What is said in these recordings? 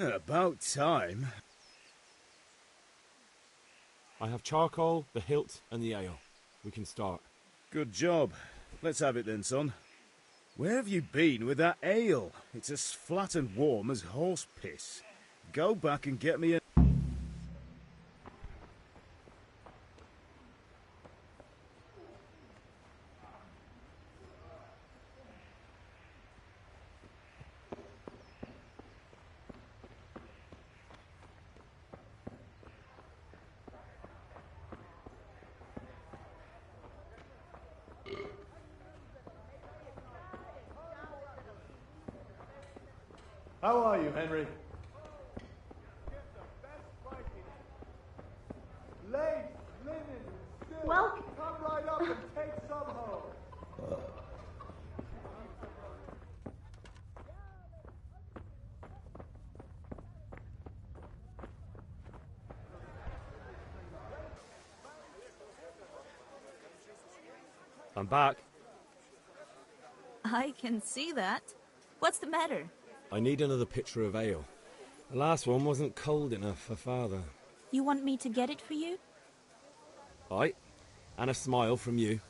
About time. I have charcoal, the hilt, and the ale. We can start. Good job. Let's have it then, son. Where have you been with that ale? It's as flat and warm as horse piss. Go back and get me a... How are you, Henry? Lace, linen, silk. Welcome. Come right up and take some home. I'm back. I can see that. What's the matter? I need another pitcher of ale. The last one wasn't cold enough for Father. You want me to get it for you? Aye, and a smile from you.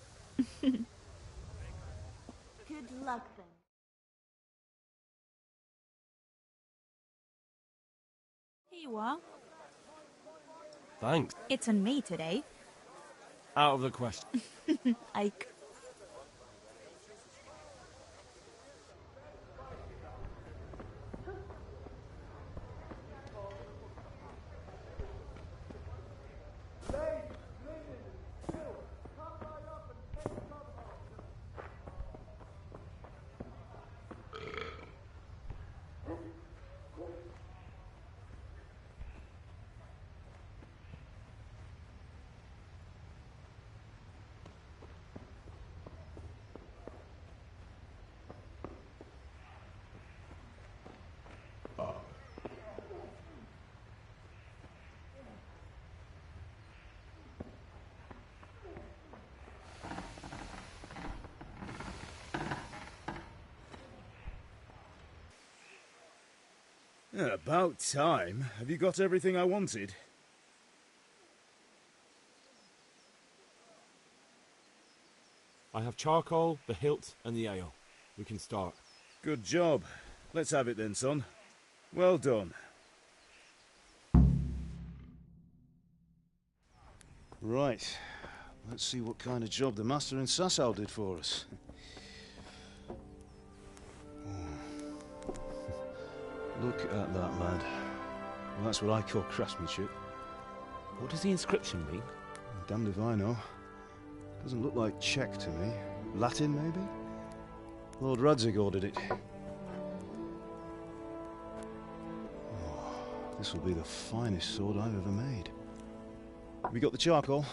Good luck then. Here you are. Thanks. It's on me today. Out of the question. Ike. About time. Have you got everything I wanted? I have charcoal, the hilt, and the ale. We can start. Good job. Let's have it then, son. Well done. Right. Let's see what kind of job the master in Sasau did for us. Look at that, lad. Well, that's what I call craftsmanship. What does the inscription mean? Damned if I know. Doesn't look like Czech to me. Latin, maybe? Lord Radzig ordered it. Oh, this will be the finest sword I've ever made. We got the charcoal?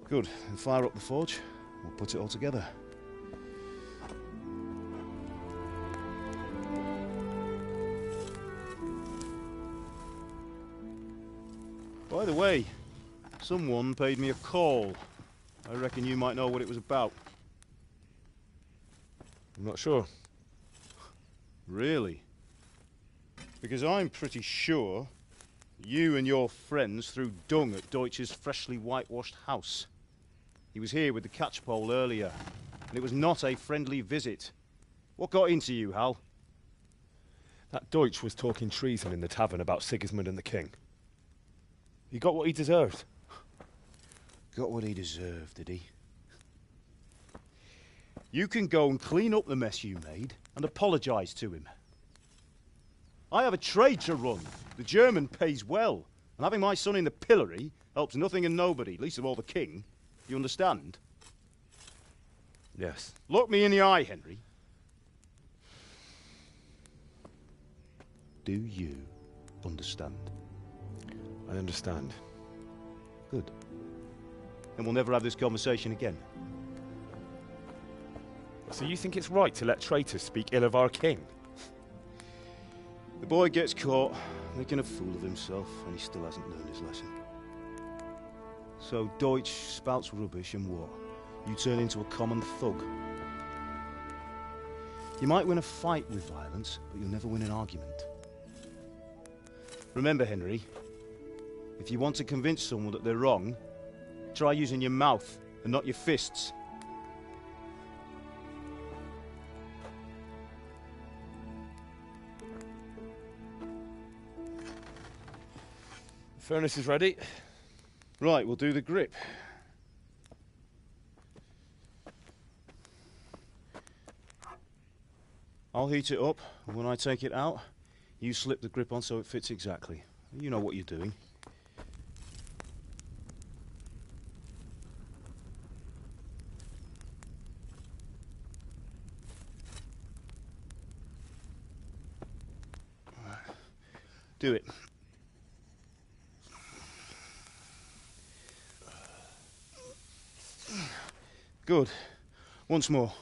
Good. Then fire up the forge. We'll put it all together. By the way, someone paid me a call. I reckon you might know what it was about. I'm not sure. Really? Because I'm pretty sure you and your friends threw dung at Deutsch's freshly whitewashed house. He was here with the catchpole earlier, and it was not a friendly visit. What got into you, Hal? That Deutsch was talking treason in the tavern about Sigismund and the king. He got what he deserved. Got what he deserved, did he? You can go and clean up the mess you made and apologise to him. I have a trade to run. The German pays well, and having my son in the pillory helps nothing and nobody, least of all the king. You understand? Yes. Look me in the eye, Henry. Do you understand? I understand. Good. Then we'll never have this conversation again. So you think it's right to let traitors speak ill of our king? The boy gets caught, making a fool of himself, and he still hasn't learned his lesson. So Deutsch spouts rubbish, and what? You turn into a common thug. You might win a fight with violence, but you'll never win an argument. Remember, Henry, if you want to convince someone that they're wrong, try using your mouth and not your fists. The furnace is ready. Right, we'll do the grip. I'll heat it up, and when I take it out, you slip the grip on so it fits exactly. You know what you're doing. Do it. Good. Once more.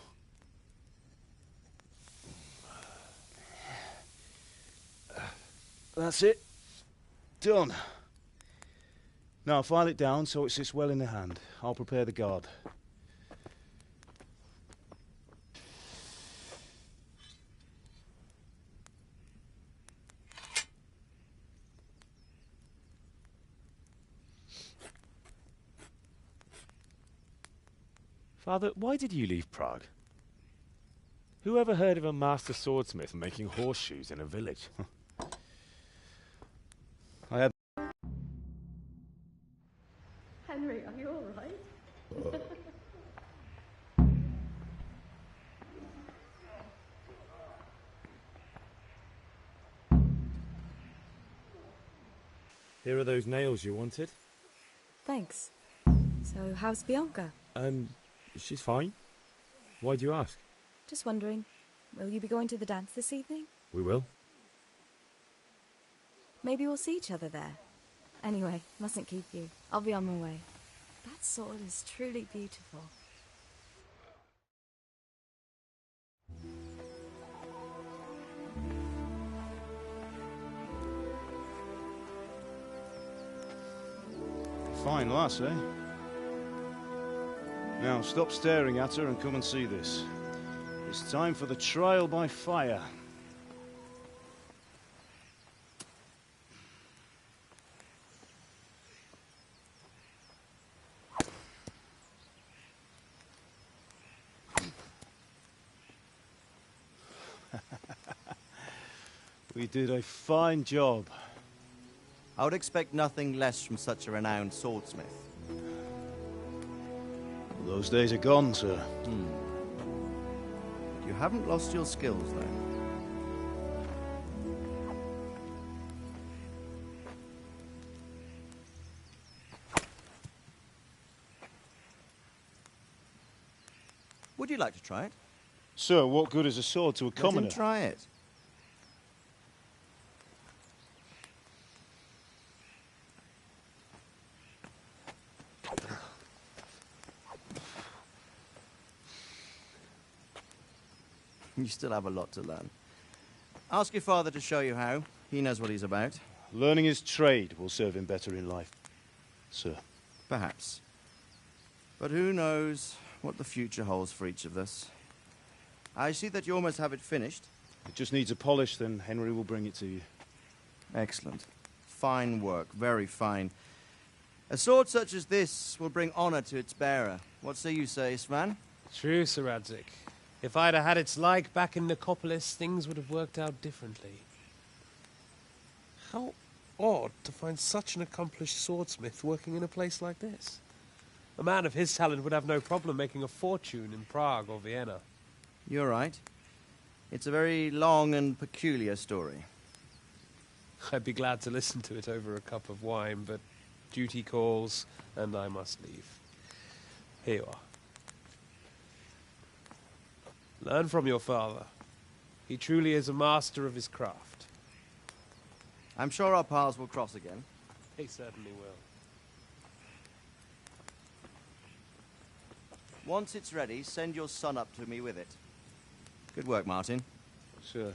That's it. Done. Now file it down so it sits well in the hand. I'll prepare the guard. Father, why did you leave Prague? Who ever heard of a master swordsmith making horseshoes in a village? I had... Henry, are you all right? Here are those nails you wanted. Thanks. So, how's Bianca? She's fine. Why do you ask? Just wondering, will you be going to the dance this evening? We will. Maybe we'll see each other there. Anyway, mustn't keep you. I'll be on my way. That sword is truly beautiful. Fine lass, eh? Now, stop staring at her and come and see this. It's time for the trial by fire. We did a fine job. I would expect nothing less from such a renowned swordsmith. Those days are gone, sir. You haven't lost your skills, though. Would you like to try it? Sir, what good is a sword to a commoner? Let him try it. You still have a lot to learn. Ask your father to show you how. He knows what he's about. Learning his trade will serve him better in life, sir. Perhaps. But who knows what the future holds for each of us. I see that you almost have it finished. It just needs a polish, then Henry will bring it to you. Excellent. Fine work, very fine. A sword such as this will bring honor to its bearer. What say you, Svan? True, Sir Radzik. If I'd have had its like back in Nicopolis, things would have worked out differently. How odd to find such an accomplished swordsmith working in a place like this. A man of his talent would have no problem making a fortune in Prague or Vienna. You're right. It's a very long and peculiar story. I'd be glad to listen to it over a cup of wine, but duty calls, and I must leave. Here you are. Learn from your father. He truly is a master of his craft. I'm sure our paths will cross again. He certainly will. Once it's ready, send your son up to me with it. Good work, Martin. Sir.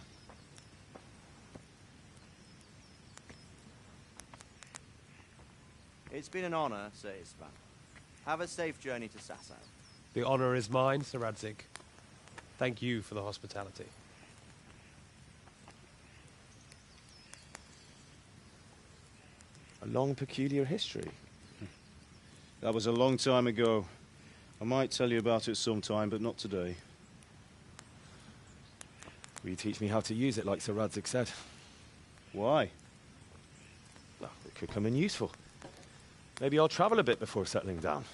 It's been an honor, Sir Isvan. Have a safe journey to Sasau. The honor is mine, Sir Radzik. Thank you for the hospitality. A long, peculiar history. That was a long time ago. I might tell you about it sometime, but not today. Will you teach me how to use it like Sir Radzig said? Why? Well, it could come in useful. Maybe I'll travel a bit before settling down.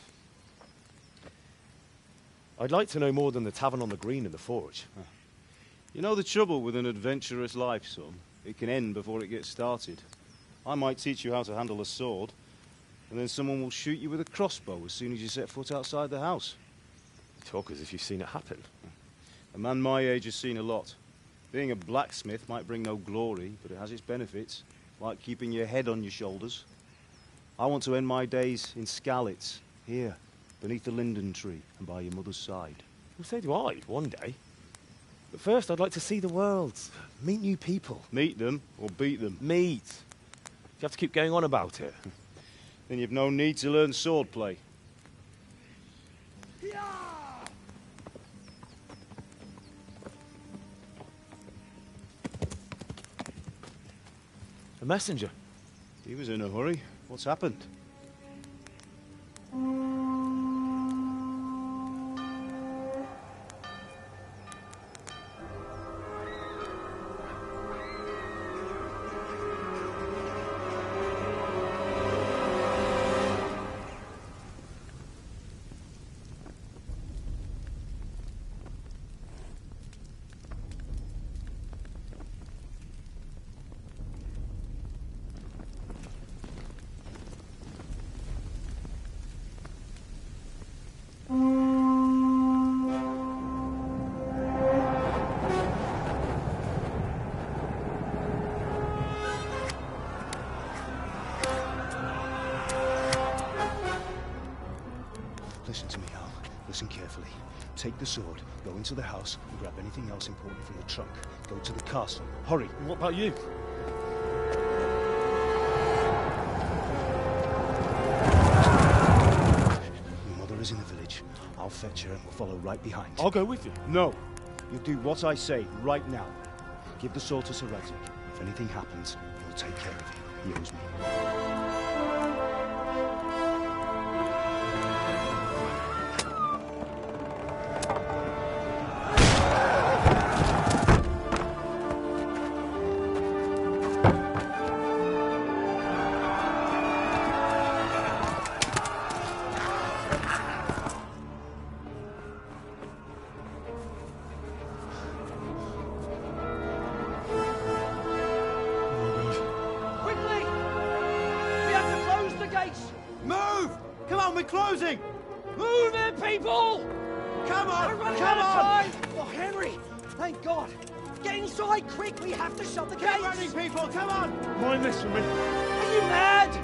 I'd like to know more than the tavern on the green and the forge. You know the trouble with an adventurous life, son? It can end before it gets started. I might teach you how to handle a sword, and then someone will shoot you with a crossbow as soon as you set foot outside the house. You talk as if you've seen it happen. A man my age has seen a lot. Being a blacksmith might bring no glory, but it has its benefits, like keeping your head on your shoulders. I want to end my days in Skalitz, here, beneath the linden tree and by your mother's side. Well, so do I, one day. But first, I'd like to see the world, meet new people. Meet them or beat them. Meet. You have to keep going on about it. Then you've no need to learn swordplay. A messenger. He was in a hurry. What's happened? Listen to me, Al. Listen carefully. Take the sword, go into the house, and grab anything else important from the trunk. Go to the castle. Hurry. What about you? Your mother is in the village. I'll fetch her and we'll follow right behind. I'll go with you. No. You'll do what I say right now. Give the sword to Sir Radzig. If anything happens, he'll take care of you. He owes me. Quickly! We have to close the gates! Move! Come on, we're closing! Move it, people! Come on! We're running Come out of on! time! Oh, Henry! Thank God! Get inside quick! We have to shut the Keep gates! running, people! Come on! Mind this for me. Are you mad?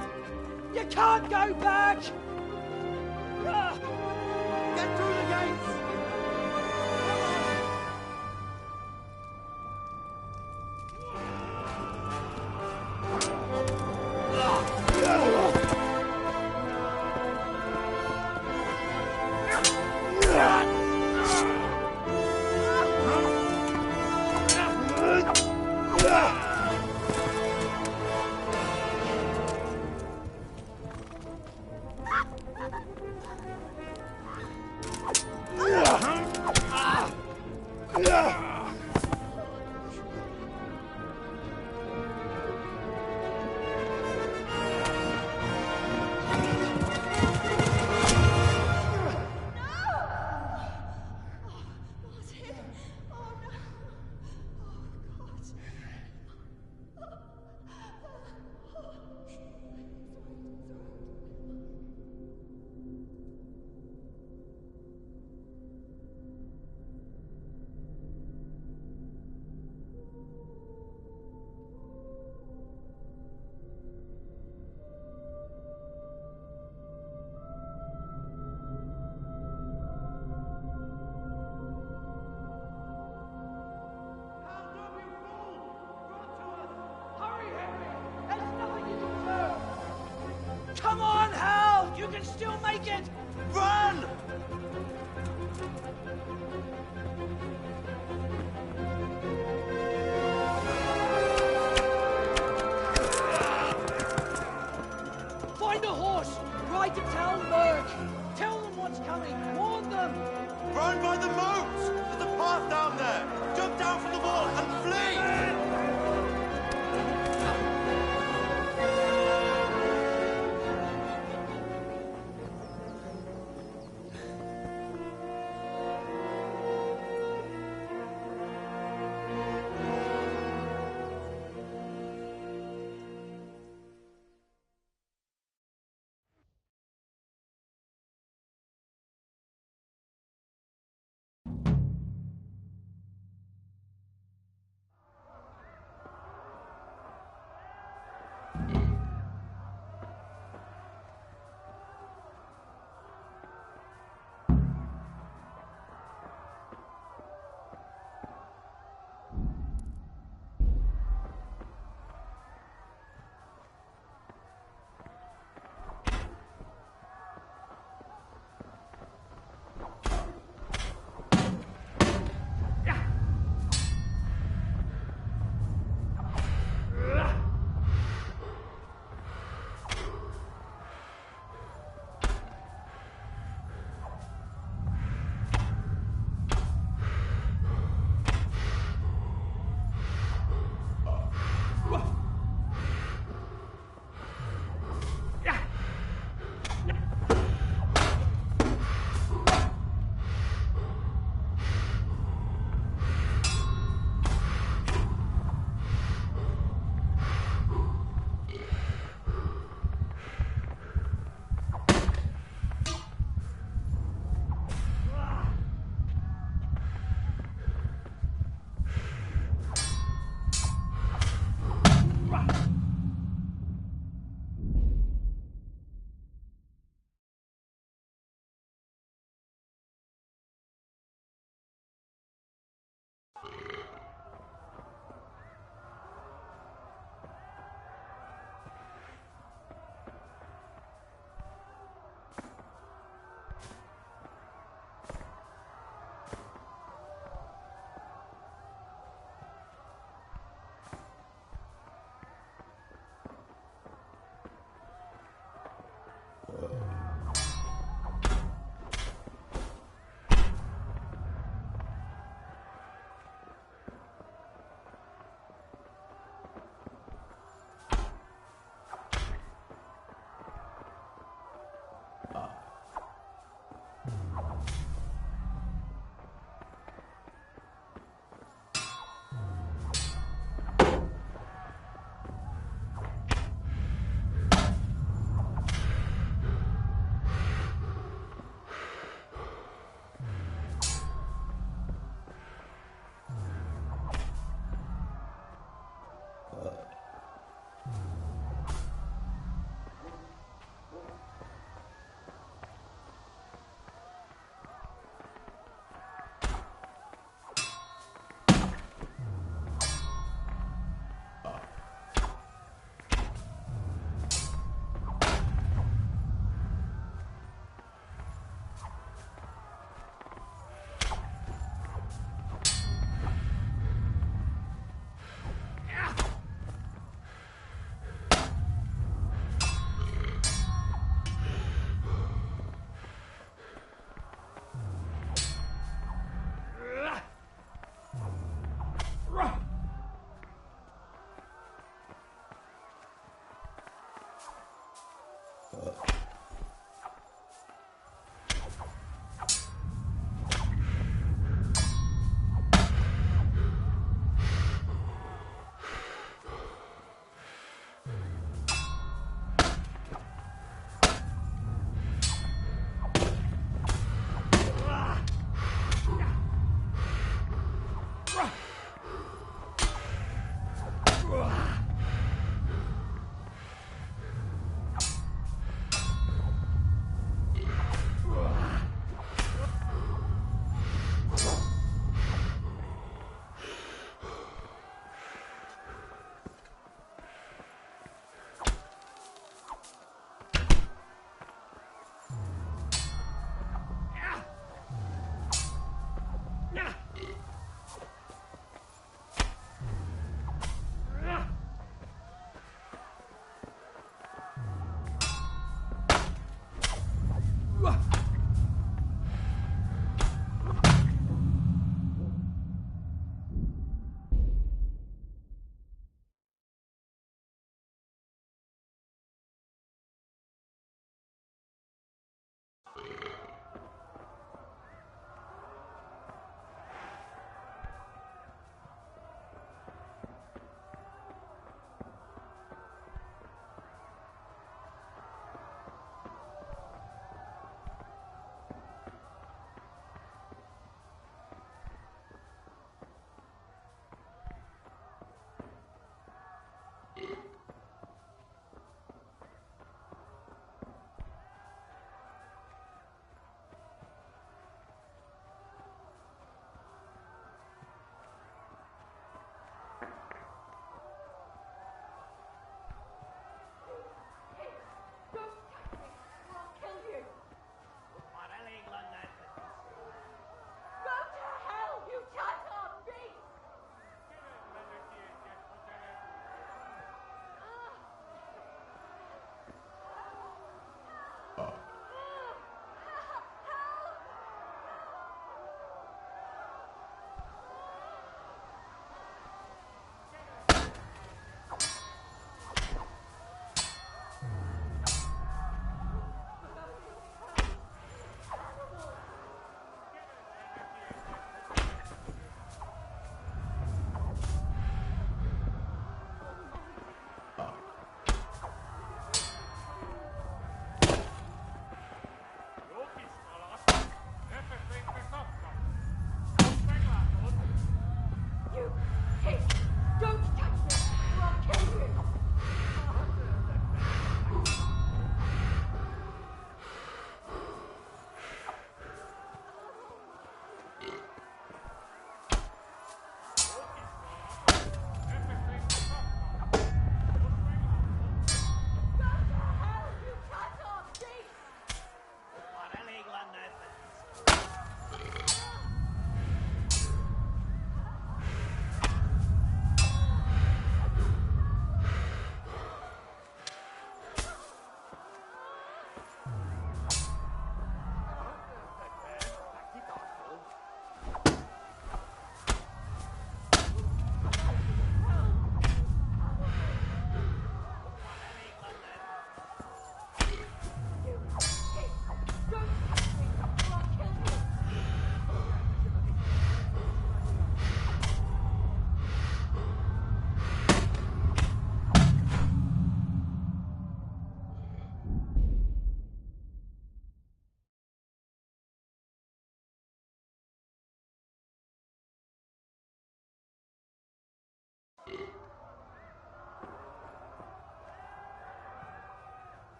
You can't go back! Ah. Get through the gates! Down by the moat! There's a path down there! Jump down from the wall and flee!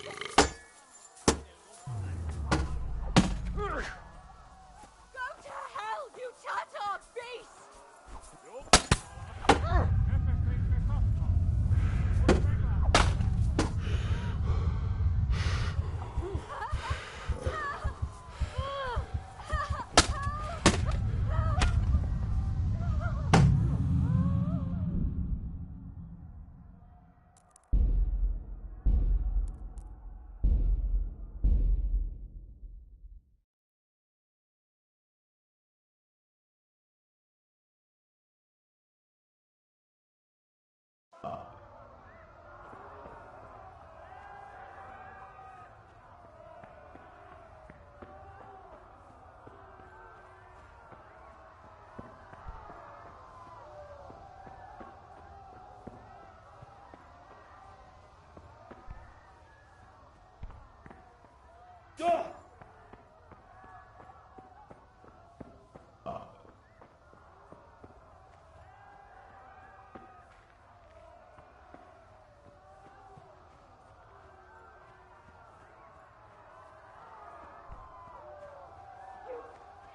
Go to hell, you Tatar beast!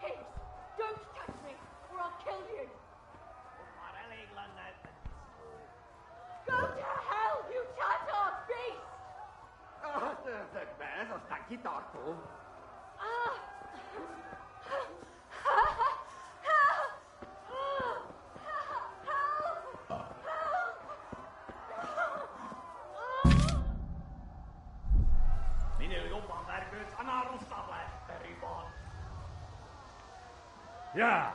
Pigs! Don't touch me, or I'll kill you! Go to hell, you Tatar beast! Ja!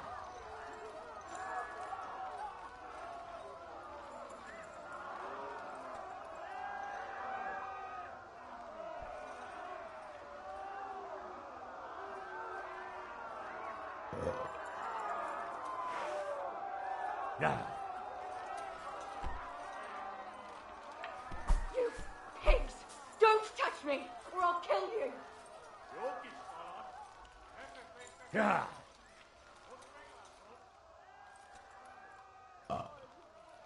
Ja! You pigs! Don't touch me, or I'll kill you! Ja!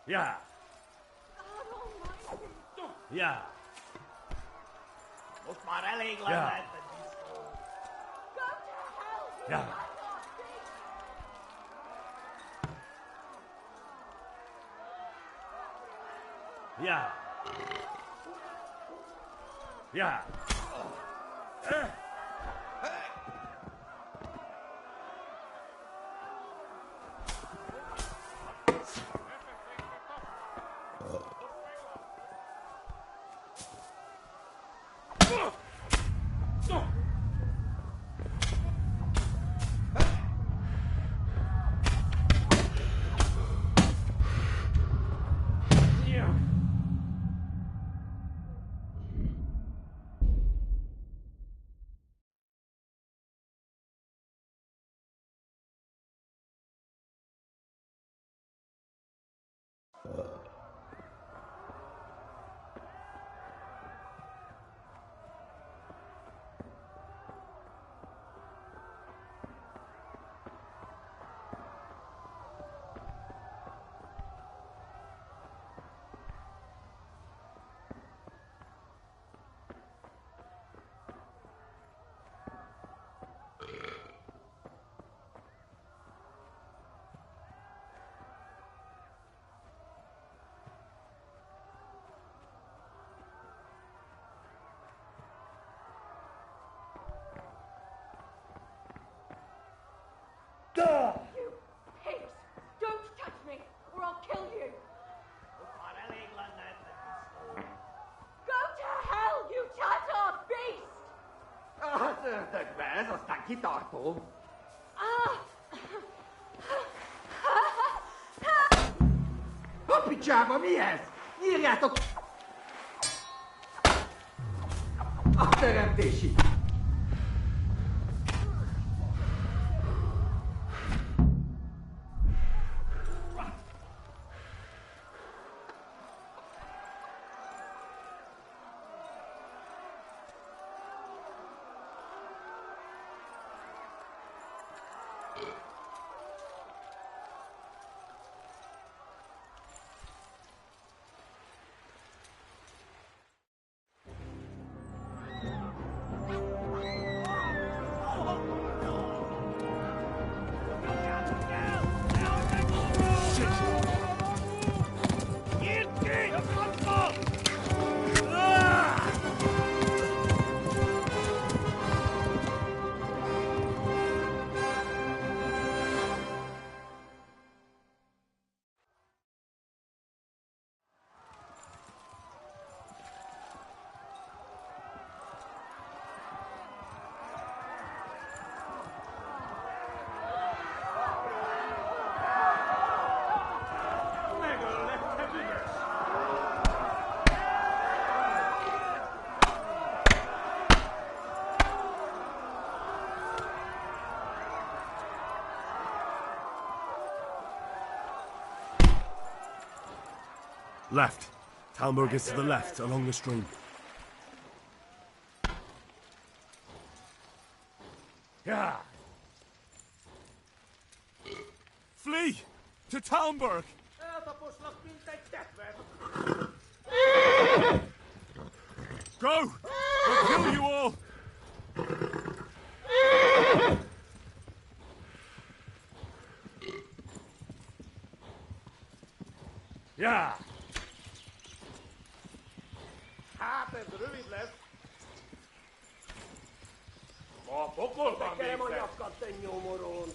Ja! God almighty! Ja! Go to hell, you Ja! Tatar beast! Ja! Ja! You pigs! Don't touch me, or I'll kill you! Go to hell, you Tatar beast! A picsába, mi ez? Nyírjátok! A teremtési! Left. Talmberg is to the left, along the stream. Yeah. Flee! To Talmberg! Go! They'll kill you all! Ja. Hát ez rövid lesz. A pokolban Tekerem a végzett. nyakat, te nyomoron!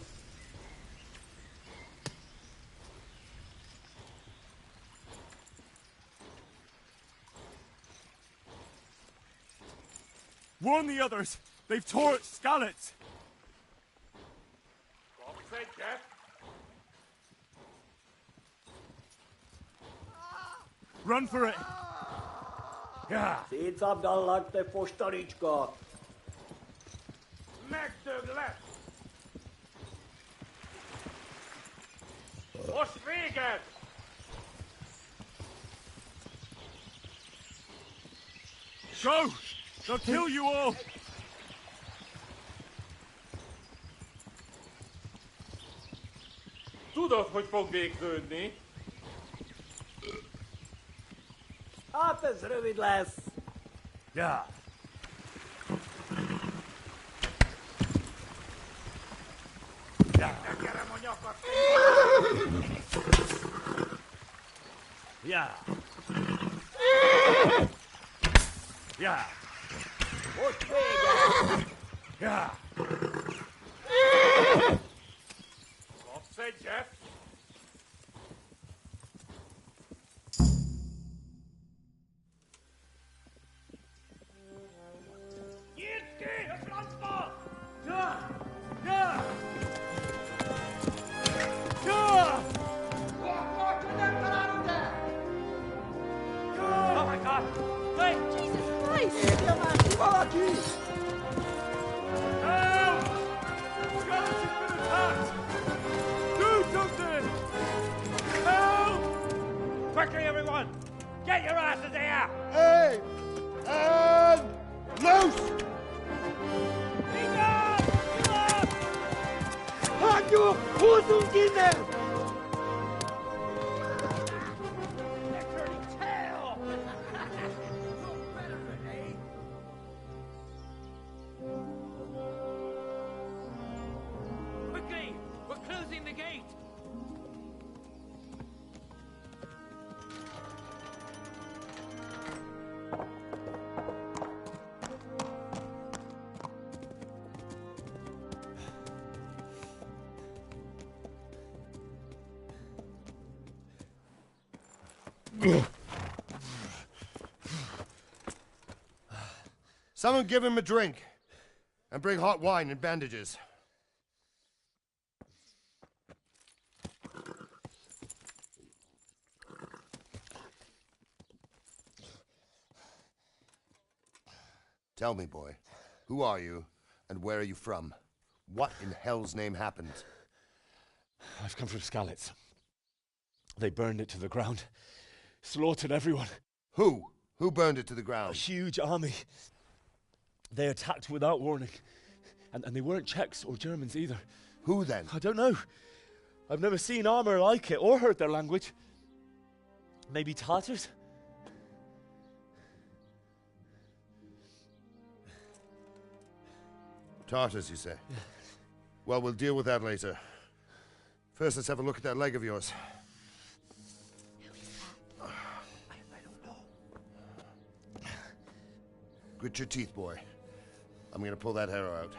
Warn the others! They've tore at Skalitz! Kapsz egyet? Run for it! Ja. Szétszabdallak, te fostaricska! Megdög lesz. Most véged! Go! They'll kill you all! Tudod, hogy fog végződni? Hát ez rövid lesz! Ja. Tekerem a nyakat. Ja. Ja. Most vége! Ja. Kapsz egyet? Nyílt ki a francba! Ja! Ja! Ja! Oh my God! Wait! Jesus Christ! Érje már ki valaki! Help! Skeleton's been attacked! Do something! Help! Quickly, everyone! Get your asses here! Hey! And loose! Hagyjuk! Húzzunk innen! Quickly! We're closing the gate! Someone give him a drink. And bring hot wine and bandages. Tell me, boy, who are you and where are you from? What in hell's name happened? I've come from Skalitz. They burned it to the ground. Slaughtered everyone. Who? Who burned it to the A ground? huge army. They attacked without warning. And they weren't Czechs or Germans either. Who then? I don't know. I've never seen armor like it or heard their language. Maybe Tatars? Tartars, you say? Well, we'll deal with that later. First, let's have a look at that leg of yours. I don't know. Grit your teeth, boy. I'm gonna pull that arrow out.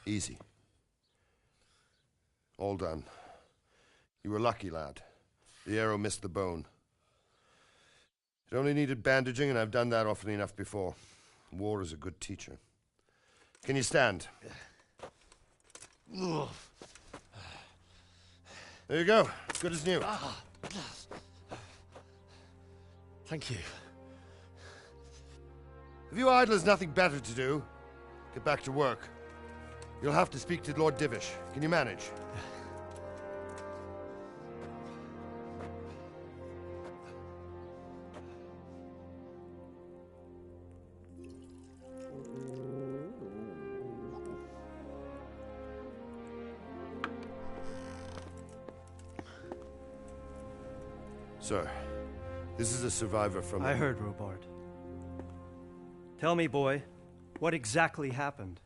Easy. All done. You were lucky, lad. The arrow missed the bone. It only needed bandaging, and I've done that often enough before. War is a good teacher. Can you stand? There you go. As good as new. Thank you. Have you idlers nothing better to do? Get back to work. You'll have to speak to Lord Divish. Can you manage? Sir, this is a survivor from... I heard, Robard. Tell me, boy, what exactly happened?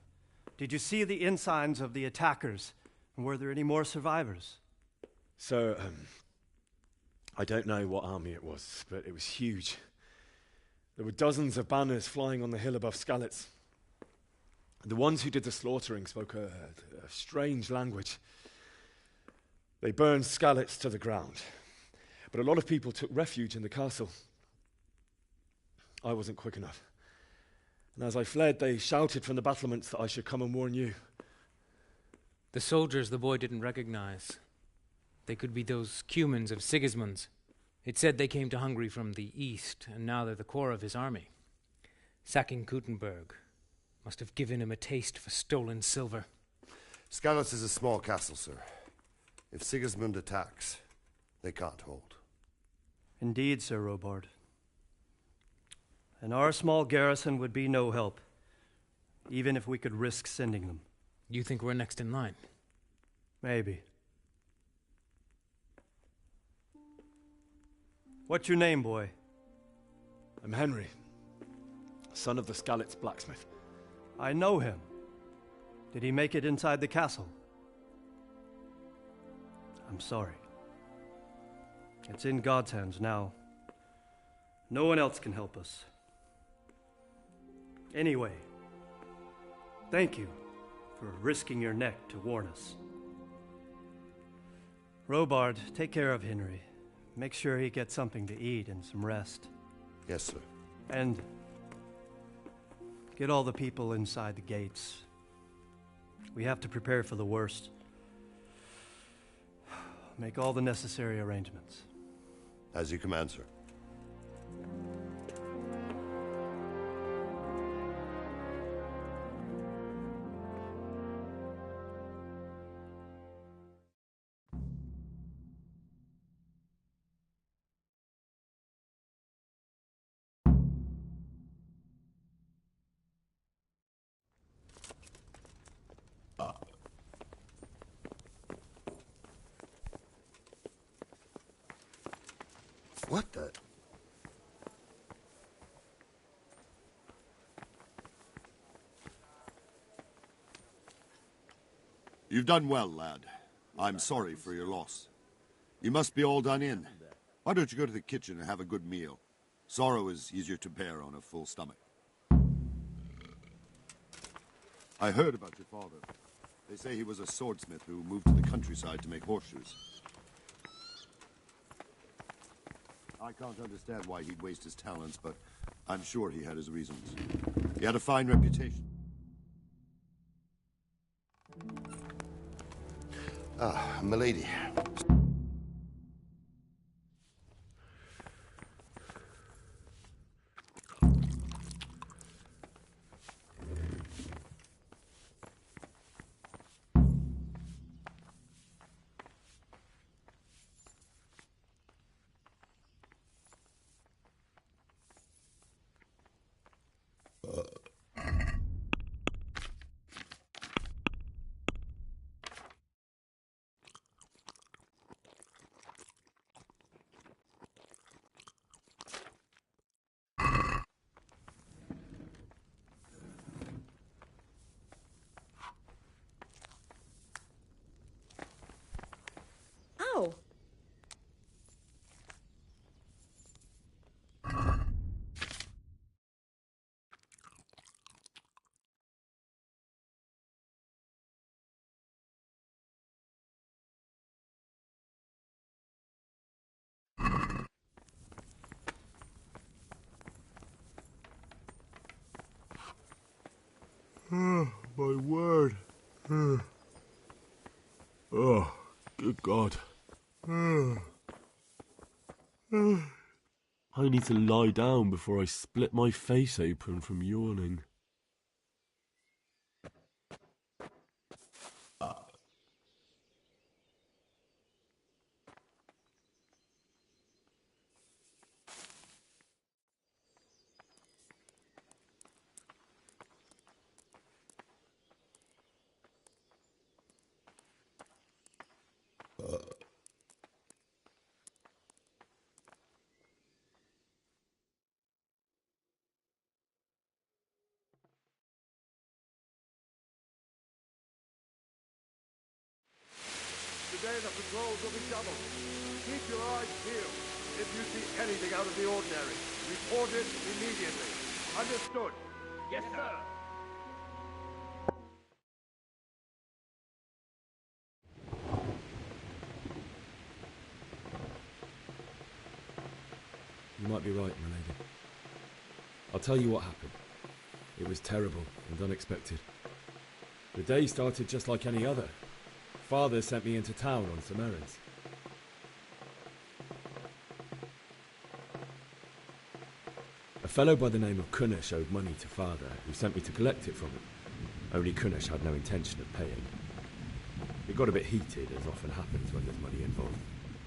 Did you see the ensigns of the attackers? And were there any more survivors? So, I don't know what army it was, but it was huge. There were dozens of banners flying on the hill above Skalitz. The ones who did the slaughtering spoke a strange language. They burned Skalitz to the ground. But a lot of people took refuge in the castle. I wasn't quick enough. And as I fled, they shouted from the battlements that I should come and warn you. The soldiers the boy didn't recognize. They could be those Cumans of Sigismund's. It said they came to Hungary from the east, and now they're the core of his army. Sacking Gutenberg must have given him a taste for stolen silver. Skalitz is a small castle, sir. If Sigismund attacks, they can't hold. Indeed, Sir Robard. And our small garrison would be no help, even if we could risk sending them. You think we're next in line? Maybe. What's your name, boy? I'm Henry, son of the Skalitz blacksmith. I know him. Did he make it inside the castle? I'm sorry. It's in God's hands now. No one else can help us. Anyway, thank you for risking your neck to warn us. Robard, take care of Henry. Make sure he gets something to eat and some rest. Yes, sir. And get all the people inside the gates. We have to prepare for the worst. Make all the necessary arrangements. As you command, sir. What the? You've done well, lad. I'm sorry for your loss. You must be all done in. Why don't you go to the kitchen and have a good meal? Sorrow is easier to bear on a full stomach. I heard about your father. They say he was a swordsmith who moved to the countryside to make horseshoes. I can't understand why he'd waste his talents, but I'm sure he had his reasons. He had a fine reputation. Ah, milady. Ow! My word. Oh, good God. I need to lie down before I split my face open from yawning. Today the patrols will be doubled. Keep your eyes peeled. If you see anything out of the ordinary, report it immediately. Understood? Yes, sir. You might be right, my lady. I'll tell you what happened. It was terrible and unexpected. The day started just like any other. Father sent me into town on some errands. A fellow by the name of Kunnish owed money to Father, who sent me to collect it from him. Only Kunnish had no intention of paying. It got a bit heated, as often happens when there's money involved,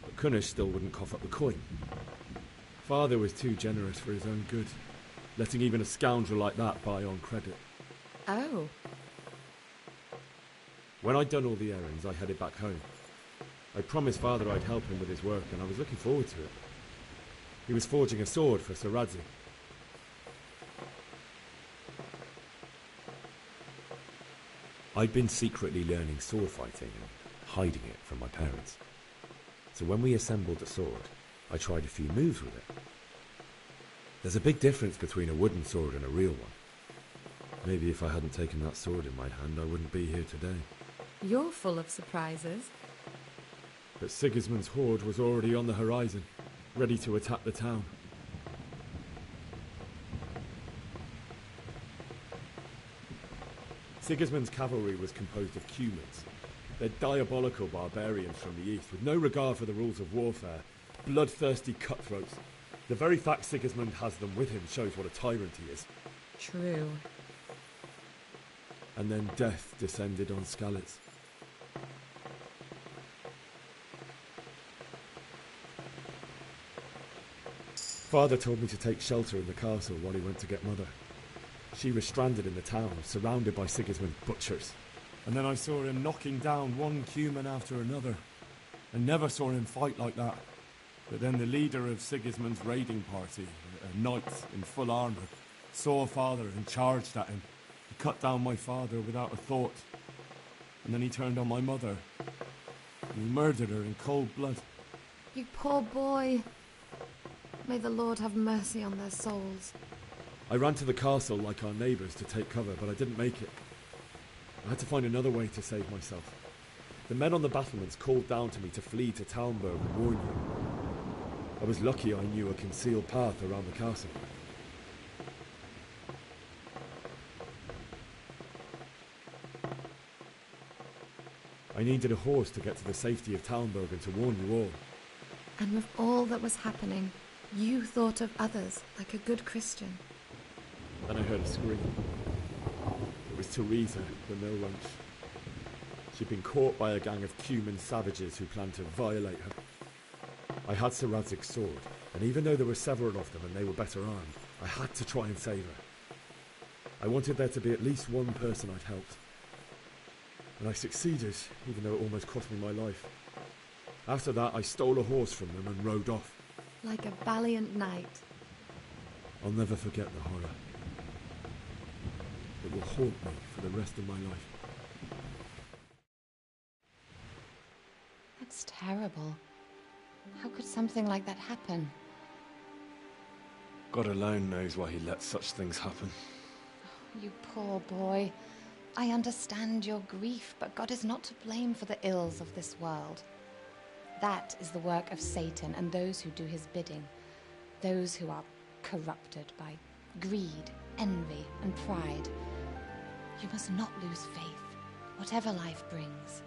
but Kunnish still wouldn't cough up the coin. Father was too generous for his own good, letting even a scoundrel like that buy on credit. Oh. When I'd done all the errands, I headed back home. I promised Father I'd help him with his work, and I was looking forward to it. He was forging a sword for Sir Radzi. I'd been secretly learning sword fighting and hiding it from my parents. So when we assembled the sword, I tried a few moves with it. There's a big difference between a wooden sword and a real one. Maybe if I hadn't taken that sword in my hand, I wouldn't be here today. You're full of surprises. But Sigismund's horde was already on the horizon, ready to attack the town. Sigismund's cavalry was composed of Cumans. They're diabolical barbarians from the east, with no regard for the rules of warfare, bloodthirsty cutthroats. The very fact Sigismund has them with him shows what a tyrant he is. True. And then death descended on Skalitz. Father told me to take shelter in the castle while he went to get Mother. She was stranded in the town, surrounded by Sigismund's butchers. And then I saw him knocking down one Cuman after another. I never saw him fight like that. But then the leader of Sigismund's raiding party, a knight in full armour, saw Father and charged at him. He cut down my father without a thought. And then he turned on my mother. And he murdered her in cold blood. You poor boy. May the Lord have mercy on their souls. I ran to the castle like our neighbours to take cover, but I didn't make it. I had to find another way to save myself. The men on the battlements called down to me to flee to Talmberg and warn you. I was lucky I knew a concealed path around the castle. I needed a horse to get to the safety of Talmberg and to warn you all. And with all that was happening, you thought of others like a good Christian. Then I heard a scream. It was Teresa, the mill wench. She'd been caught by a gang of Cuman savages who planned to violate her. I had Sir Radzig's sword, and even though there were several of them and they were better armed, I had to try and save her. I wanted there to be at least one person I'd helped. And I succeeded, even though it almost cost me my life. After that, I stole a horse from them and rode off. Like a valiant knight. I'll never forget the horror. It will haunt me for the rest of my life. That's terrible. How could something like that happen? God alone knows why he lets such things happen. You poor boy. I understand your grief, but God is not to blame for the ills of this world. That is the work of Satan and those who do his bidding. Those who are corrupted by greed, envy, and pride. You must not lose faith, whatever life brings.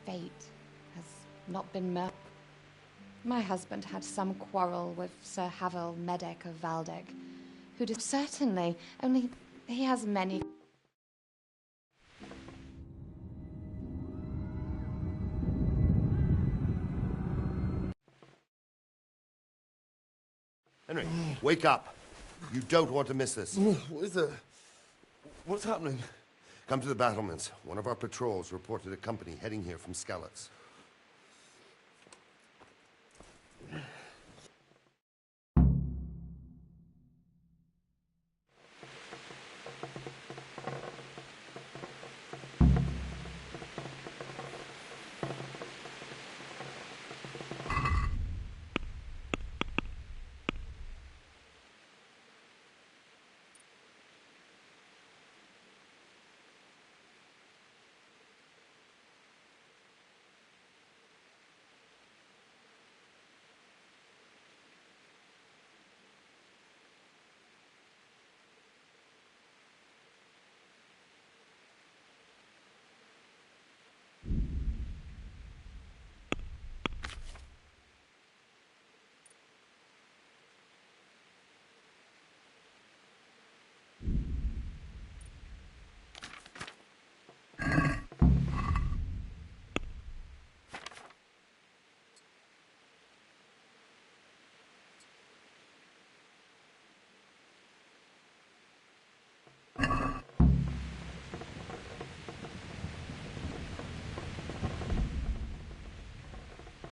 Fate has not been My husband had some quarrel with Sir Havel Medek of Valdek, who did certainly, only he has many... Henry, wake up. You don't want to miss this. What is it? What's happening? Come to the battlements. One of our patrols reported a company heading here from Skalitz.